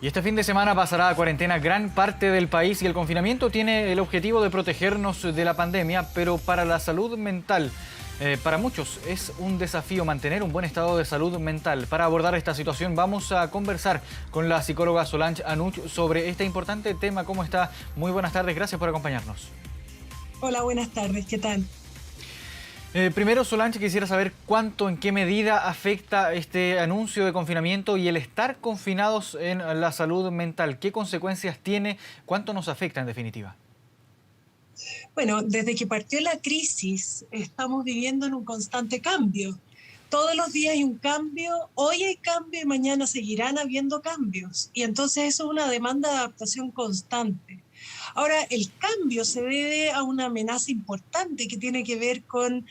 Y este fin de semana pasará a cuarentena gran parte del país y el confinamiento tiene el objetivo de protegernos de la pandemia, pero para la salud mental, para muchos es un desafío mantener un buen estado de salud mental. Para abordar esta situación vamos a conversar con la psicóloga Solange Anuch sobre este importante tema. ¿Cómo está? Muy buenas tardes, gracias por acompañarnos. Hola, buenas tardes, ¿qué tal? Primero, Solange, quisiera saber cuánto, en qué medida afecta este anuncio de confinamiento y el estar confinados en la salud mental. ¿Qué consecuencias tiene? ¿Cuánto nos afecta en definitiva? Bueno, desde que partió la crisis estamos viviendo en un constante cambio. Todos los días hay un cambio, hoy hay cambio y mañana seguirán habiendo cambios. Y entonces eso es una demanda de adaptación constante. Ahora, el cambio se debe a una amenaza importante que tiene que ver con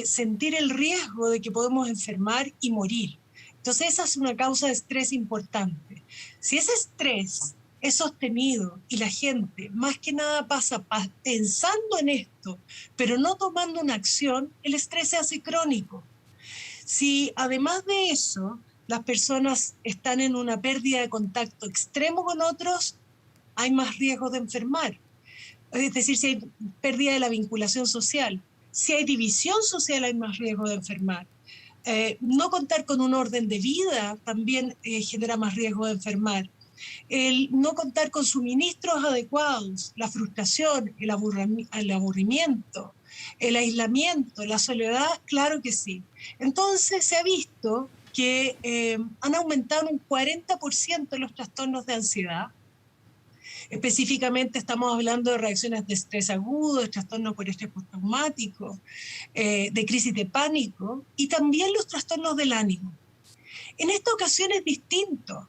sentir el riesgo de que podemos enfermar y morir. Entonces esa es una causa de estrés importante. Si ese estrés es sostenido y la gente más que nada pasa pensando en esto, pero no tomando una acción, el estrés se hace crónico. Si además de eso las personas están en una pérdida de contacto extremo con otros, hay más riesgo de enfermar. Es decir, si hay pérdida de la vinculación social, si hay división social hay más riesgo de enfermar. No contar con un orden de vida también genera más riesgo de enfermar. El no contar con suministros adecuados, la frustración, el aburrimiento, el aislamiento, la soledad, claro que sí. Entonces se ha visto que han aumentado un 40% los trastornos de ansiedad. Específicamente estamos hablando de reacciones de estrés agudo, de trastorno por estrés postraumático, de crisis de pánico y también los trastornos del ánimo. En esta ocasión es distinto.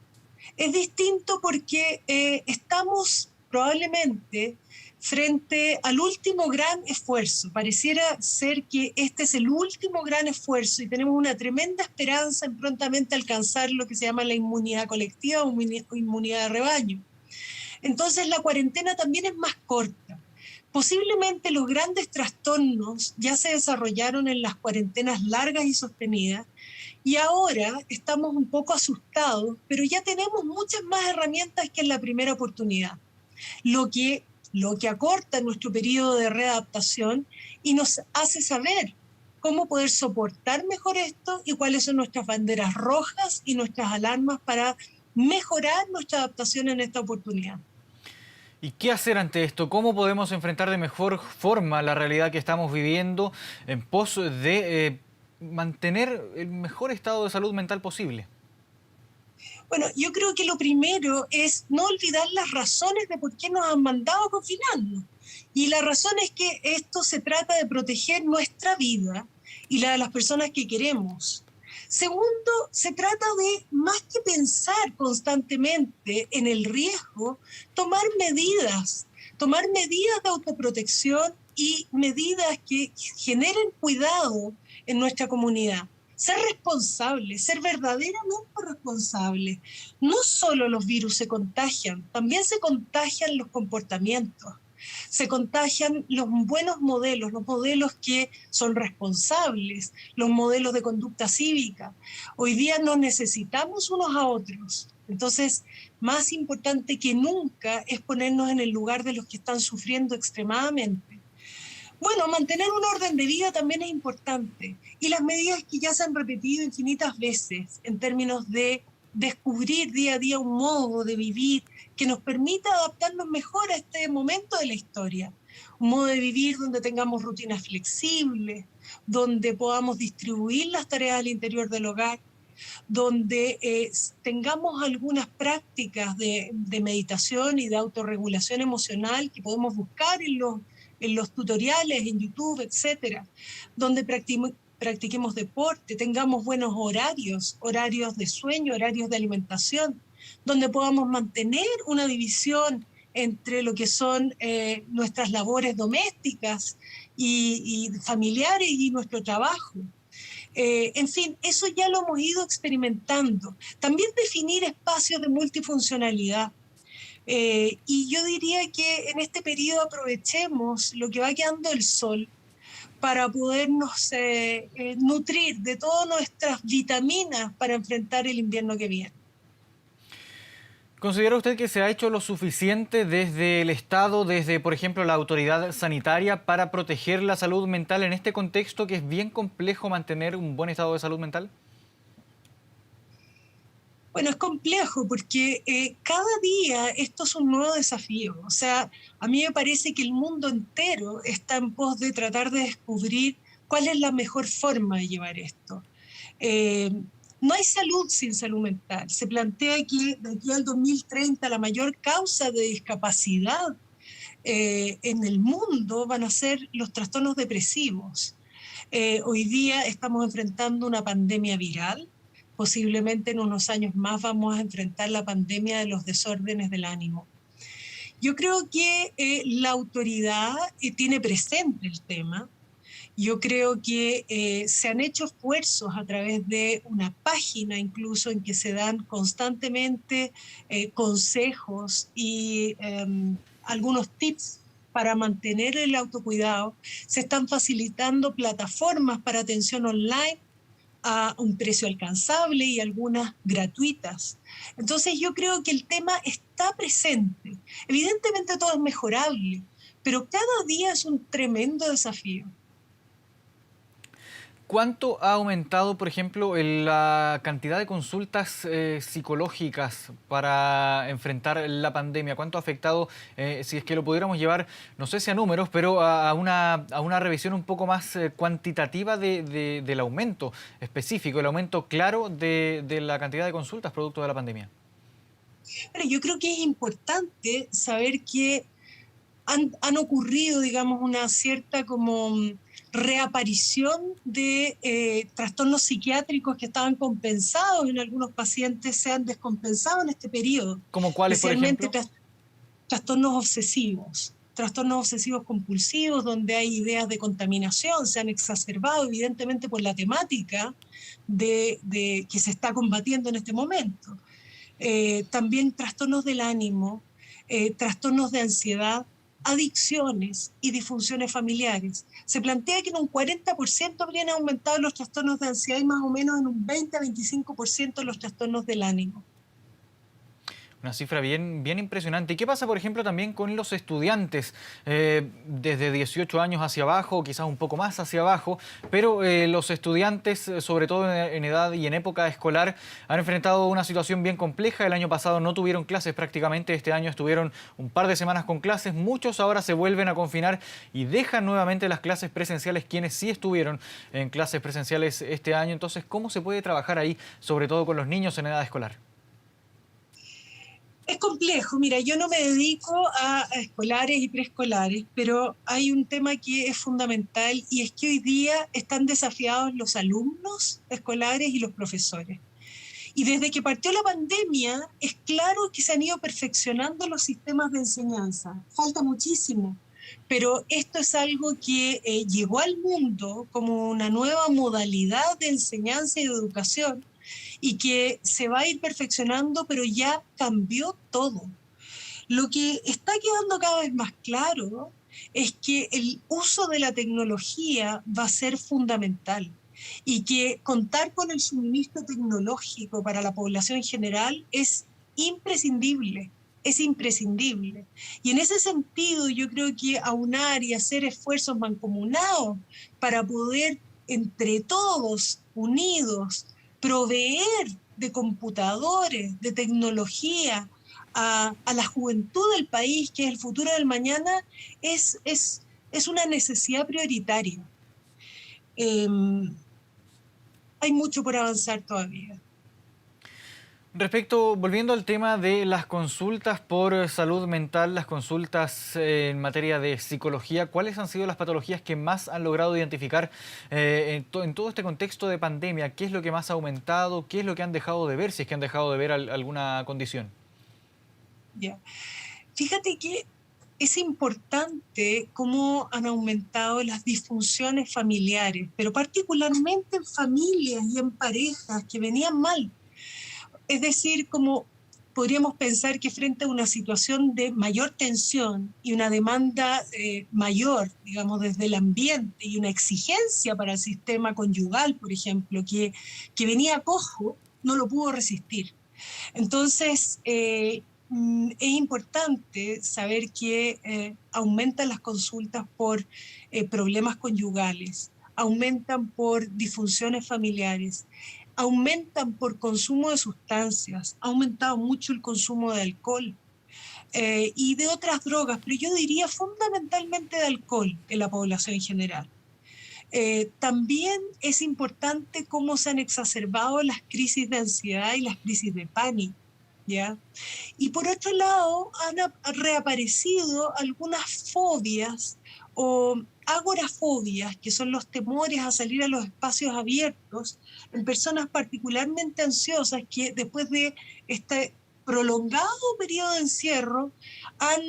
Es distinto porque estamos probablemente frente al último gran esfuerzo. Pareciera ser que este es el último gran esfuerzo y tenemos una tremenda esperanza en prontamente alcanzar lo que se llama la inmunidad colectiva o inmunidad de rebaño. Entonces la cuarentena también es más corta. Posiblemente los grandes trastornos ya se desarrollaron en las cuarentenas largas y sostenidas y ahora estamos un poco asustados, pero ya tenemos muchas más herramientas que en la primera oportunidad, lo que acorta nuestro periodo de readaptación y nos hace saber cómo poder soportar mejor esto y cuáles son nuestras banderas rojas y nuestras alarmas para mejorar nuestra adaptación en esta oportunidad. ¿Y qué hacer ante esto? ¿Cómo podemos enfrentar de mejor forma la realidad que estamos viviendo en pos de mantener el mejor estado de salud mental posible? Bueno, yo creo que lo primero es no olvidar las razones de por qué nos han mandado a confinarnos. Y la razón es que esto se trata de proteger nuestra vida y la de las personas que queremos. Segundo, se trata de, más que pensar constantemente en el riesgo, tomar medidas de autoprotección y medidas que generen cuidado en nuestra comunidad. Ser responsables, ser verdaderamente responsables. No solo los virus se contagian, también se contagian los comportamientos. Se contagian los buenos modelos, los modelos que son responsables, los modelos de conducta cívica. Hoy día nos necesitamos unos a otros. Entonces, más importante que nunca es ponernos en el lugar de los que están sufriendo extremadamente. Bueno, mantener un orden de vida también es importante. Y las medidas que ya se han repetido infinitas veces en términos de descubrir día a día un modo de vivir que nos permita adaptarnos mejor a este momento de la historia. Un modo de vivir donde tengamos rutinas flexibles, donde podamos distribuir las tareas al interior del hogar, donde tengamos algunas prácticas de meditación y de autorregulación emocional que podemos buscar en los tutoriales, en YouTube, etcétera, donde practiquemos deporte, tengamos buenos horarios de sueño, horarios de alimentación, donde podamos mantener una división entre lo que son nuestras labores domésticas y familiares y nuestro trabajo. En fin, eso ya lo hemos ido experimentando. También definir espacios de multifuncionalidad. Y yo diría que en este periodo aprovechemos lo que va quedando del sol para podernos nutrir de todas nuestras vitaminas para enfrentar el invierno que viene. ¿Considera usted que se ha hecho lo suficiente desde el Estado, desde, por ejemplo, la autoridad sanitaria, para proteger la salud mental en este contexto que es bien complejo mantener un buen estado de salud mental? Bueno, es complejo porque cada día esto es un nuevo desafío. O sea, a mí me parece que el mundo entero está en pos de tratar de descubrir cuál es la mejor forma de llevar esto. Eh, no hay salud sin salud mental. Se plantea que de aquí al 2030 la mayor causa de discapacidad en el mundo van a ser los trastornos depresivos. Hoy día estamos enfrentando una pandemia viral. Posiblemente en unos años más vamos a enfrentar la pandemia de los desórdenes del ánimo. Yo creo que la autoridad tiene presente el tema. Yo creo que se han hecho esfuerzos a través de una página incluso en que se dan constantemente consejos y algunos tips para mantener el autocuidado. Se están facilitando plataformas para atención online a un precio alcanzable y algunas gratuitas. Entonces yo creo que el tema está presente. Evidentemente todo es mejorable, pero cada día es un tremendo desafío. ¿Cuánto ha aumentado, por ejemplo, la cantidad de consultas psicológicas para enfrentar la pandemia? ¿Cuánto ha afectado, si es que lo pudiéramos llevar, no sé si a números, pero a una revisión un poco más cuantitativa del aumento específico, el aumento claro de la cantidad de consultas producto de la pandemia? Pero yo creo que es importante saber que han ocurrido, digamos, una cierta como reaparición de trastornos psiquiátricos que estaban compensados en algunos pacientes, se han descompensado en este periodo, ¿Como cuáles, por especialmente ejemplo? trastornos obsesivos compulsivos, donde hay ideas de contaminación, se han exacerbado evidentemente por la temática que se está combatiendo en este momento. También trastornos del ánimo, trastornos de ansiedad, adicciones y disfunciones familiares. Se plantea que en un 40% habrían aumentado los trastornos de ansiedad y más o menos en un 20 a 25% los trastornos del ánimo. Una cifra bien impresionante. ¿Y qué pasa, por ejemplo, también con los estudiantes desde 18 años hacia abajo, quizás un poco más hacia abajo, pero los estudiantes, sobre todo en edad y en época escolar, han enfrentado una situación bien compleja? El año pasado no tuvieron clases prácticamente, este año estuvieron un par de semanas con clases, muchos ahora se vuelven a confinar y dejan nuevamente las clases presenciales, quienes sí estuvieron en clases presenciales este año. Entonces, ¿cómo se puede trabajar ahí, sobre todo con los niños en edad escolar? Es complejo, mira, yo no me dedico a escolares y preescolares, pero hay un tema que es fundamental y es que hoy día están desafiados los alumnos escolares y los profesores. Y desde que partió la pandemia, es claro que se han ido perfeccionando los sistemas de enseñanza. Falta muchísimo, pero esto es algo que llegó al mundo como una nueva modalidad de enseñanza y de educación y que se va a ir perfeccionando, pero ya cambió todo. Lo que está quedando cada vez más claro es que el uso de la tecnología va a ser fundamental y que contar con el suministro tecnológico para la población general es imprescindible. Es imprescindible. Y en ese sentido yo creo que aunar y hacer esfuerzos mancomunados para poder entre todos, unidos, proveer de computadores, de tecnología a la juventud del país, que es el futuro del mañana, es una necesidad prioritaria. Eh, hay mucho por avanzar todavía. Volviendo al tema de las consultas por salud mental, las consultas en materia de psicología, ¿cuáles han sido las patologías que más han logrado identificar en todo este contexto de pandemia? ¿Qué es lo que más ha aumentado? ¿Qué es lo que han dejado de ver, si es que han dejado de ver alguna condición? Ya. Fíjate que es importante cómo han aumentado las disfunciones familiares, pero particularmente en familias y en parejas que venían mal. Es decir, como podríamos pensar que frente a una situación de mayor tensión y una demanda mayor, digamos, desde el ambiente y una exigencia para el sistema conyugal, por ejemplo, que venía cojo, no lo pudo resistir. Entonces, es importante saber que aumentan las consultas por problemas conyugales, aumentan por disfunciones familiares, aumentan por consumo de sustancias, ha aumentado mucho el consumo de alcohol y de otras drogas, pero yo diría fundamentalmente de alcohol en la población en general. También es importante cómo se han exacerbado las crisis de ansiedad y las crisis de pánico, ¿ya? Y por otro lado, han reaparecido algunas fobias o agorafobias, que son los temores a salir a los espacios abiertos, en personas particularmente ansiosas que después de este prolongado periodo de encierro han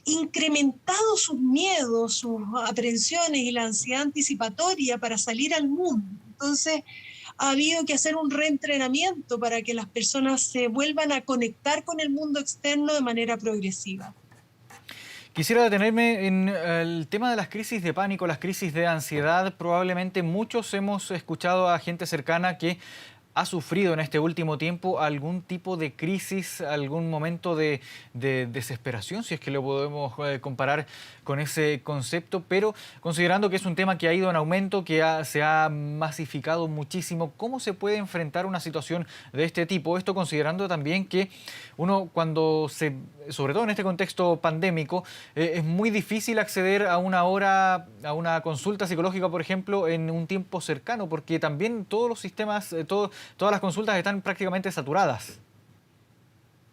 incrementado sus miedos, sus aprensiones y la ansiedad anticipatoria para salir al mundo. Entonces, ha habido que hacer un reentrenamiento para que las personas se vuelvan a conectar con el mundo externo de manera progresiva. Quisiera detenerme en el tema de las crisis de pánico, las crisis de ansiedad. Probablemente muchos hemos escuchado a gente cercana que ha sufrido en este último tiempo algún tipo de crisis, algún momento de desesperación, si es que lo podemos comparar con ese concepto, pero considerando que es un tema que ha ido en aumento, que se ha masificado muchísimo, ¿cómo se puede enfrentar una situación de este tipo? Esto considerando también que uno cuando sobre todo en este contexto pandémico, es muy difícil acceder a una hora, a una consulta psicológica, por ejemplo, en un tiempo cercano, porque también todos los sistemas, todas las consultas están prácticamente saturadas.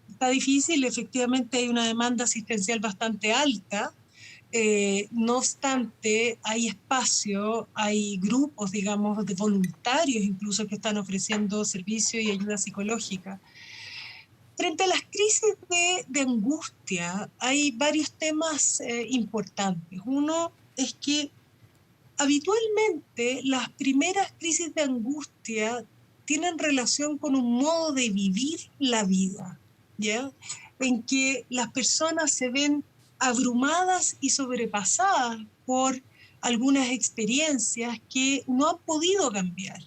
Está difícil, efectivamente hay una demanda asistencial bastante alta. No obstante, hay espacio, hay grupos, digamos, de voluntarios incluso que están ofreciendo servicio y ayuda psicológica. Frente a las crisis de angustia, hay varios temas importantes. Uno es que habitualmente las primeras crisis de angustia tienen relación con un modo de vivir la vida, ¿ya? En que las personas se ven abrumadas y sobrepasadas por algunas experiencias que no han podido cambiar.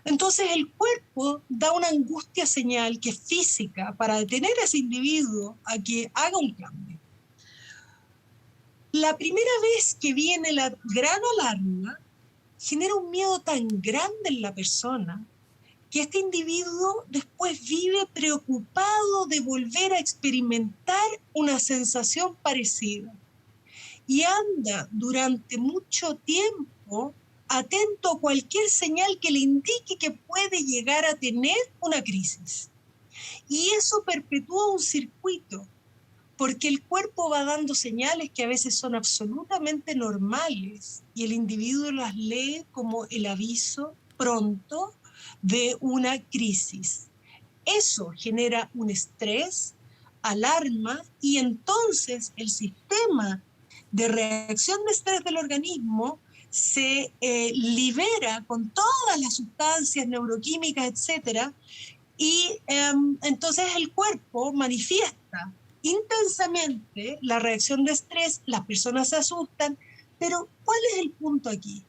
Entonces el cuerpo da una angustia señal que es física para detener a ese individuo a que haga un cambio. La primera vez que viene la gran alarma genera un miedo tan grande en la persona que este individuo después vive preocupado de volver a experimentar una sensación parecida y anda durante mucho tiempo atento a cualquier señal que le indique que puede llegar a tener una crisis. Y eso perpetúa un circuito, porque el cuerpo va dando señales que a veces son absolutamente normales y el individuo las lee como el aviso pronto de una crisis. Eso genera un estrés, alarma, y entonces el sistema de reacción de estrés del organismo se libera con todas las sustancias neuroquímicas, etcétera, y entonces el cuerpo manifiesta intensamente la reacción de estrés, las personas se asustan, pero ¿cuál es el punto aquí?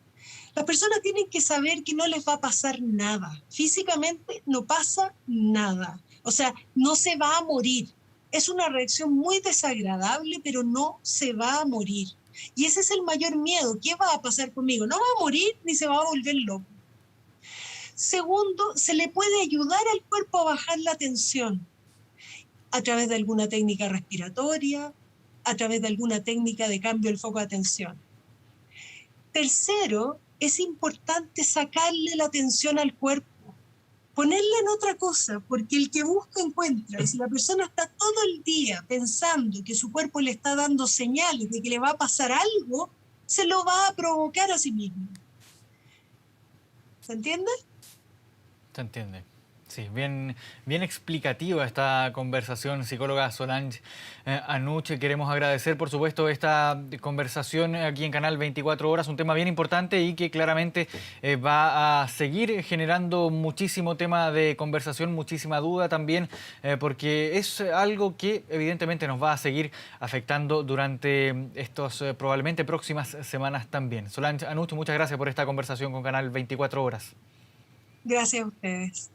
Las personas tienen que saber que no les va a pasar nada. Físicamente no pasa nada. O sea, no se va a morir. Es una reacción muy desagradable, pero no se va a morir. Y ese es el mayor miedo. ¿Qué va a pasar conmigo? No va a morir ni se va a volver loco. Segundo, se le puede ayudar al cuerpo a bajar la tensión a través de alguna técnica respiratoria, a través de alguna técnica de cambio del foco de atención. Tercero, es importante sacarle la atención al cuerpo, ponerla en otra cosa, porque el que busca encuentra. Y si la persona está todo el día pensando que su cuerpo le está dando señales de que le va a pasar algo, se lo va a provocar a sí mismo. ¿Se entiende? Se entiende. Sí, bien explicativa esta conversación, psicóloga Solange Anuche. Queremos agradecer, por supuesto, esta conversación aquí en Canal 24 Horas, un tema bien importante y que claramente va a seguir generando muchísimo tema de conversación, muchísima duda también, porque es algo que evidentemente nos va a seguir afectando durante estos probablemente próximas semanas también. Solange Anuche, muchas gracias por esta conversación con Canal 24 Horas. Gracias a ustedes.